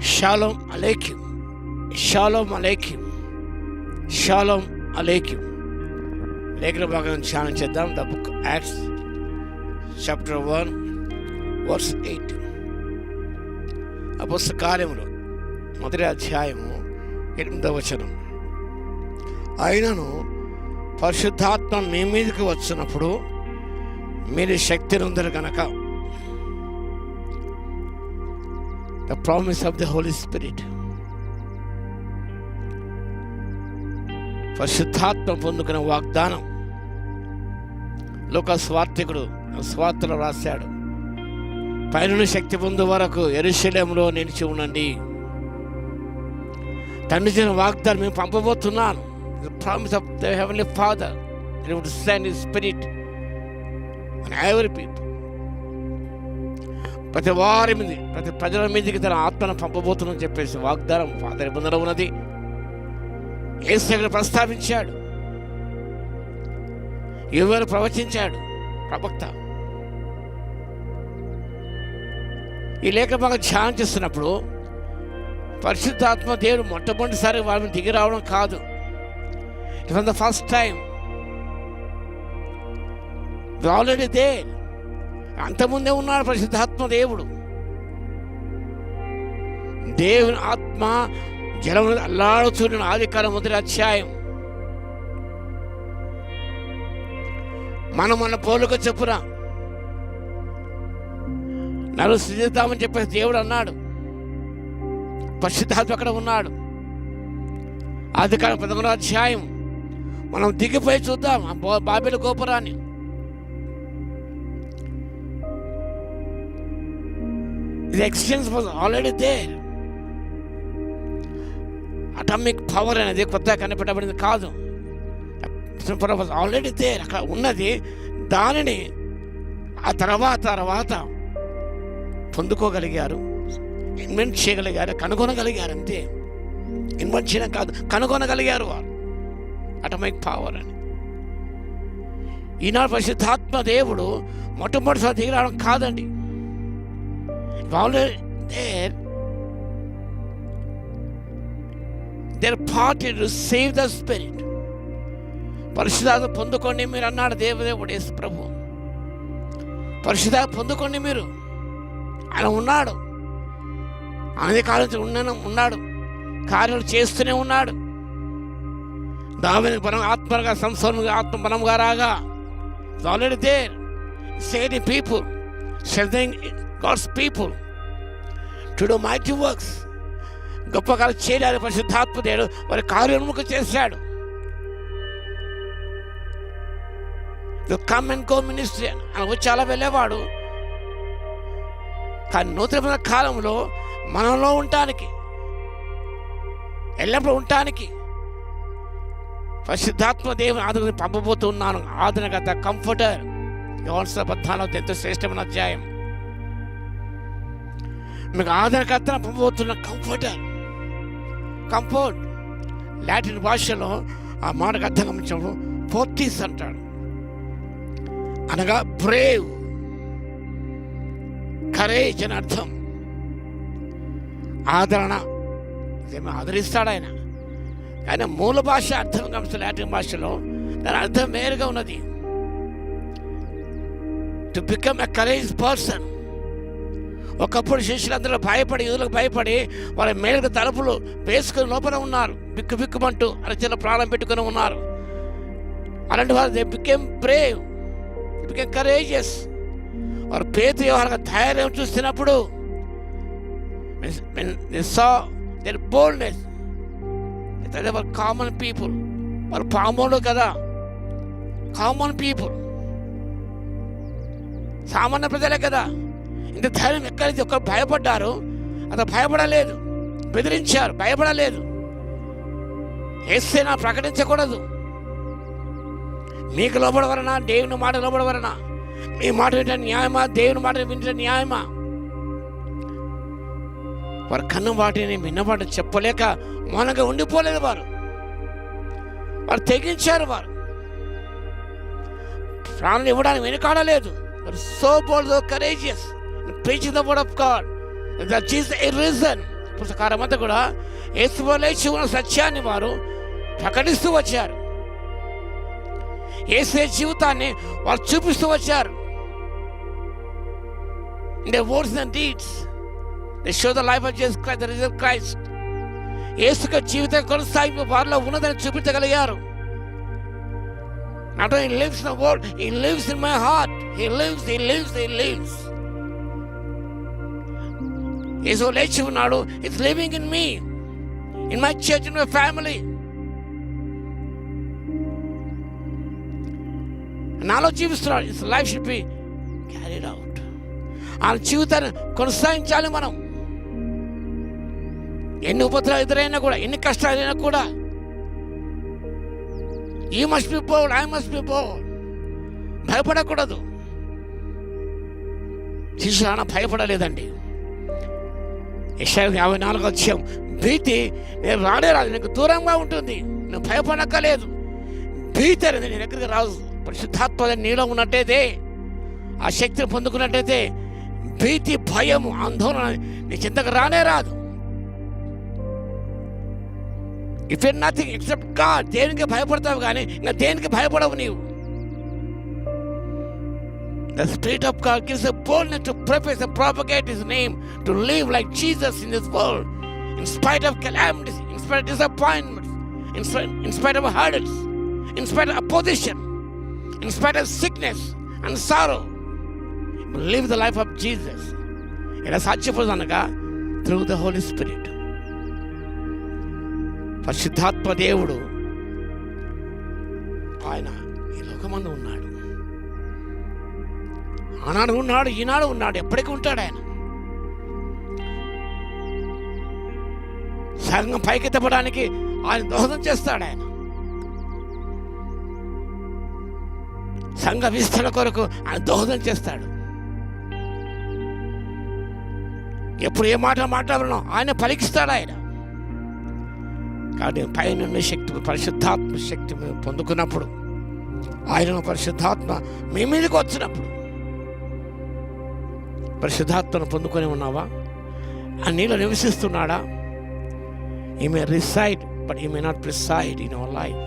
Shalom అలేఖ్యం, షాలోమ్ అలేఖ్యం, షాలోమ్ అలేఖ్యం. లేఖన భాగం ధ్యానం చేద్దాం. The book Acts chapter 1 verse 8. అపొస్తల కార్యములు 1వ అధ్యాయము 8వ వచనం. అయినను పరిశుద్ధాత్మ మీ మీదకి వచ్చినప్పుడు మీరు శక్తి నొందరు కనుక. The promise of the holy spirit. పరిశుద్ధాత్మ పొందుకున్న వాగ్దానం లోక స్వార్థికుడు స్వార్థలో రాశాడు. పైన శక్తి పొందు వరకు యెరూషలేములో నిలిచి ఉండండి. తండ్రి చేసిన వాగ్దానం మేము పంపబోతున్నాను. The promise of the Heavenly Father, He would send His Spirit on every people. ప్రతి వారి మీద, ప్రతి ప్రజల మీదకి తన ఆత్మను పంపబోతుందని చెప్పేసి వాగ్దానం ఫాదర్ ముందర ఉన్నది. యేసు ప్రస్తావించాడు, యోవేలు ప్రవచించాడు ప్రవక్త. ఈ లేఖ బాగా ధ్యానం చేస్తున్నప్పుడు పరిశుద్ధాత్మ దేవుడు మొట్టమొదటిసారి వాళ్ళని దిగి రావడం కాదు. It was the first time. Already there. అంతకుముందే ఉన్నాడు పరిశుద్ధాత్మ దేవుడు. దేవుని ఆత్మ జలం అల్లాడుతున్న ఆదికాండం 1వ అధ్యాయం. మనం మన పోలిక చెప్పున నన్ను సృజిద్దామని చెప్పేసి దేవుడు అన్నాడు. పరిశుద్ధాత్మ అక్కడ ఉన్నాడు. ఆదికాండం 11వ అధ్యాయం. మనం దిగిపోయి చూద్దాం బాబెలు గోపురాన్ని. The exchange was already there. Atomic power అనేది కొత్తగా కనిపెట్టబడింది కాదు. వాజ్ ఆల్రెడీ దేర్, అక్కడ ఉన్నది. దానిని ఆ తర్వాత పొందుకోగలిగారు, ఇన్వెంట్ చేయగలిగారు, కనుగొనగలిగారు. అంతే, ఇన్వెంట్ చేయడం కాదు, కనుగొనగలిగారు వారు అటమిక్ పవర్ అని. ఈనాడు పరిశుద్ధాత్మ దేవుడు మొట్టమొదటిసారి దిగి రావడం కాదండి. Their part to save the spirit. పరిశుద్ధాత్మ పొందుకోండి మీరు అన్నాడు దేవుడు యేసు ప్రభు. పరిశుద్ధాత్మ పొందుకోండి మీరు. ఆయన ఉన్నాడు, అనేది కాలం ఉన్నాడు, కార్యాలు చేస్తూనే ఉన్నాడు. దావీదు బలం ఆత్మగా, సంసోనుగా ఆత్మ బలంగా రాగా. Already there, saving people, strengthening God's people to do mighty works. గొప్ప కార్యాలు చేయడానికి పరిశుద్ధాత్మ దేవుడు వారి కార్యోన్ముఖం చేశాడు. కమ్ అండ్ గో మినిస్ట్రీ అని వచ్చి అలా వెళ్ళేవాడు. కానీ నూతన కాలంలో మనలో ఉండటానికి, ఎల్లప్పుడూ ఉండటానికి పరిశుద్ధాత్మ దేవుని ఆదరణ పంపబోతున్నాను. ఆదరణకర్త, కంఫర్టర్. యోహాను 14 ఎంతో శ్రేష్టమైన అధ్యాయం. మీకు ఆదరణకర్తను పంపబోతున్న కంఫర్టర్. కంఫర్ట్ లాటిన్ భాషలో ఆ మాటకు అర్థం గమనించినప్పుడు ఫోర్టీస్ అంటాడు. అనగా బ్రేవ్, కరేజ్ అని అర్థం. ఆదరణ, ఆదరిస్తాడు ఆయన. ఆయన మూల భాష అర్థం గమనిస్తే లాటిన్ భాషలో దాని అర్థం వేరుగా ఉన్నది. To become a courage person. ఒకప్పుడు శిష్యులందరూ భయపడి, యూదులకు భయపడి వాళ్ళ మేలుకు తలుపులు వేసుకుని లోపల ఉన్నారు. బిక్కుమంటూ అరచేలో ప్రాణం పెట్టుకుని ఉన్నారు. అలాంటి వారు they became Brave, they became courageous. వారు పేతురు వ్యవహారంగా ధైర్యం చూస్తున్నప్పుడు they saw their boldness. They were common people. వారు పామోలు కదా, కామన్ పీపుల్, సామాన్య ప్రజలే కదా. ఇంత ధైర్యం ఎక్కడైతే ఒక్కరు భయపడ్డారు, అతను భయపడలేదు, బెదిరించారు, భయపడలేదు. యేసునా ప్రకటించకూడదు. మీకు లోబడవరనా, దేవుని మాట లోబడవరనా? మీ మాట వింటే న్యాయమా, దేవుని మాట వింటే న్యాయమా? వారు కన్ను వాటిని విన్నవాడు చెప్పలేక మౌనంగా ఉండిపోలేదు. వారు తెగించారు. వారు ప్రాణం ఇవ్వడానికి వెనుకాడలేదు. So bold, so courageous, preaching the word of God, that Jesus is risen. పుస్తకారం అంతా కూడా యేసు లేచి ఉన్న సత్యాన్ని వారు ప్రకటిస్తూ వచ్చారు. యేసే జీవితాన్ని వారు చూపిస్తూ వచ్చారు. In their words and deeds, they show the life of Jesus Christ, the risen Christ. యేసుక జీవితం కొనసాగింపు వారిలో ఉన్నదని చూపించగలిగారు. Not only he lives in the world, he lives in my heart. He lives. యేసు లేచి ఉన్నాడు. It's living in me, in my church, in my family. నాలో జీవిస్తున్నాడు. His life should be carried out. ఆ జీవితాన్ని కొనసాగించాలి. మనం ఎన్ని ఉపద్రవాలు ఎదురైనా కూడా, ఎన్ని కష్టాలు అయినా కూడా, you must be bold, I must be bold. భయపడకూడదు. శిష్యులు భయపడలేదండి. యెషయా 54 భీతి నేను రానే రాదు, నీకు దూరంగా ఉంటుంది, నువ్వు భయపడక్కలేదు. భీతి అనేది నీ దగ్గరికి రాదు. పరిశుద్ధాత్మ నీలో ఉన్నట్టయితే, ఆ శక్తిని పొందుకున్నట్టయితే భీతి, భయము, ఆందోళన నీ చింతకు రానే రాదు. If it nothing except God, దేనికి భయపడతావు కానీ ఇంకా దేనికి భయపడవు నీవు. The Spirit of God gives a boldness to profess and propagate His name, to live like Jesus in this world, in spite of calamities, in spite of disappointments, in spite of hurdles, in spite of opposition, in spite of sickness and sorrow. Live the life of Jesus. ఇలా సాధ్యపడదనగా through the Holy Spirit. పరిశుద్ధాత్మ దేవుడు ఆయన ఈ లోకమందు ఉన్నాడు. ఆనాడు ఉన్నాడు, ఈనాడు ఉన్నాడు, ఎప్పటికీ ఉంటాడు. ఆయన సంఘం పైకెత్తపడానికి ఆయన దోహదం చేస్తాడు. ఆయన సంఘ విస్తరణ కొరకు ఆయన దోహదం చేస్తాడు. ఎప్పుడు ఏ మాట మాట్లాడాలో ఆయన పలికిస్తాడు. ఆయన కాబట్టి పైన శక్తి, పరిశుద్ధాత్మ శక్తి మేము పొందుకున్నప్పుడు, ఆయన పరిశుద్ధాత్మ మీ మీదకి వచ్చినప్పుడు, పరిశుద్ధాత్మను పొందుకొని ఉన్నావా? ఆ నీలో నివసిస్తున్నాడా? He may reside, but he may not preside in our life.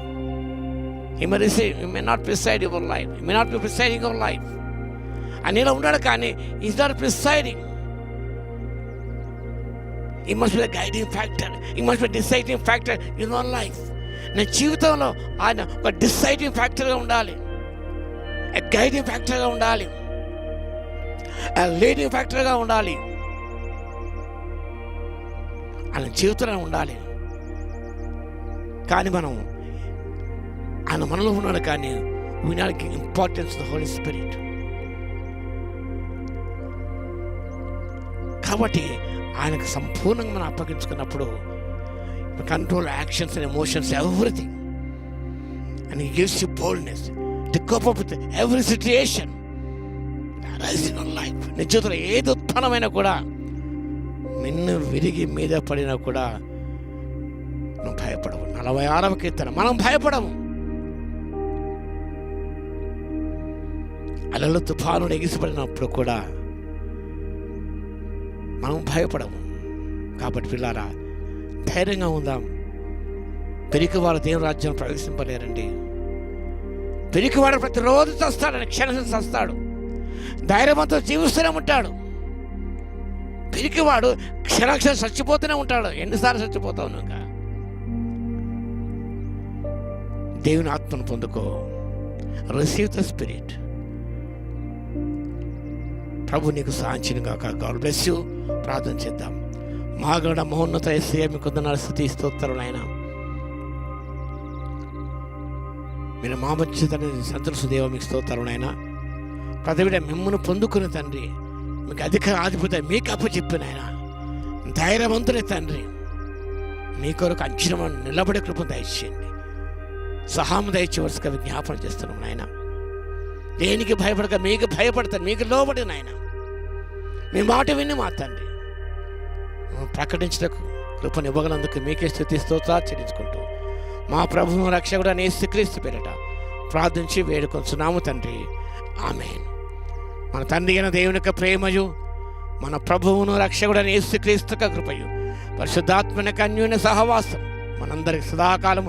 He may not preside in our life. He may not be presiding in our life. ఆ నీలో ఉన్నాడు కానీ he's not presiding. He must be the guiding factor. He must be a deciding factor in our life. నా జీవితంలో ఆయన ఒక deciding ఫ్యాక్టర్గా ఉండాలి, guiding ఫ్యాక్టర్గా ఉండాలి, లీడింగ్ ఫ్యాక్టర్గా ఉండాలి. ఆయన జీవితంలో ఉండాలి. కానీ మనం ఆయన మనలో ఉన్నాడు కానీ we not give importance to the Holy Spirit. కాబట్టి ఆయనకు సంపూర్ణంగా మనం అప్పగించుకున్నప్పుడు control actions and emotions, everything. And he gives you boldness to cope up with every situation arise in your life. నీ జీవితంలో ఏది ఉత్పన్నమైనా కూడా, నిన్ను విరిగి మీద పడినా కూడా నువ్వు భయపడవు. 46వ కీర్తన. మనం భయపడము. అలలు తుఫానులు ఎగిసిపడినప్పుడు కూడా మనం భయపడము. కాబట్టి పిల్లారా, ధైర్యంగా ఉందాం. పిరికివారు దేవుని రాజ్యం ప్రవేశింపలేరండి. పిరికివాడు ప్రతిరోజు చస్తాడు, క్షణం చస్తాడు. ధైర్యవంతుడు జీవిస్తూనే ఉంటాడు. పిరికివాడు క్షణక్షణం చచ్చిపోతూనే ఉంటాడు. ఎన్నిసార్లు చచ్చిపోతావు నువ్వు? దేవుని ఆత్మను పొందుకో. Receive the spirit. ప్రభు నీకు సాధించిన కాక. God bless you. ప్రార్థన చేద్దాం. మహాగణ మహోన్నత యేసయ్య, మీకు వందనాలు, స్తుతి, స్తోత్రం నాయన. మీరు మా మధ్య సంతోష దేవ, మీకు స్తోత్రం నాయన. ప్రతి బిడ్డ మిమ్మల్ని పొందుకుని తండ్రి, మీకు అధిక ఆధిపత్యం మీకు అప్పచెప్పిన ఆయన ధైర్యవంతులే తండ్రి. మీ కొరకు అంచనా నిలబడే కృపను దయచేయండి, సహాయం దయచేవలసిగా విజ్ఞాపన చేస్తున్నాం నాయన. దేనికి భయపడక మీకు భయపడతాను, మీకు లోబడి నాయన. మీ మాట విని మా తండ్రి ప్రకటించడానికి కృపను ఇవ్వగలందుకు మీకే స్తుతి స్తోత్రాలు చెల్లించుకుంటూ మా ప్రభువు రక్షకుడు యేసుక్రీస్తు పేరిట ప్రార్థించి వేడుకొంచున్నాము తండ్రి. ఆమేన్. మన తండ్రి అయిన దేవుని యొక్క ప్రేమయు, మన ప్రభువును రక్షకుడు యేసుక్రీస్తు యొక్క కృపయు, పరిశుద్ధాత్మన అన్యోన్య సహవాసం మనందరికి సదాకాలం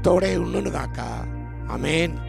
తోడే ఉండునుగాక. ఆమేన్.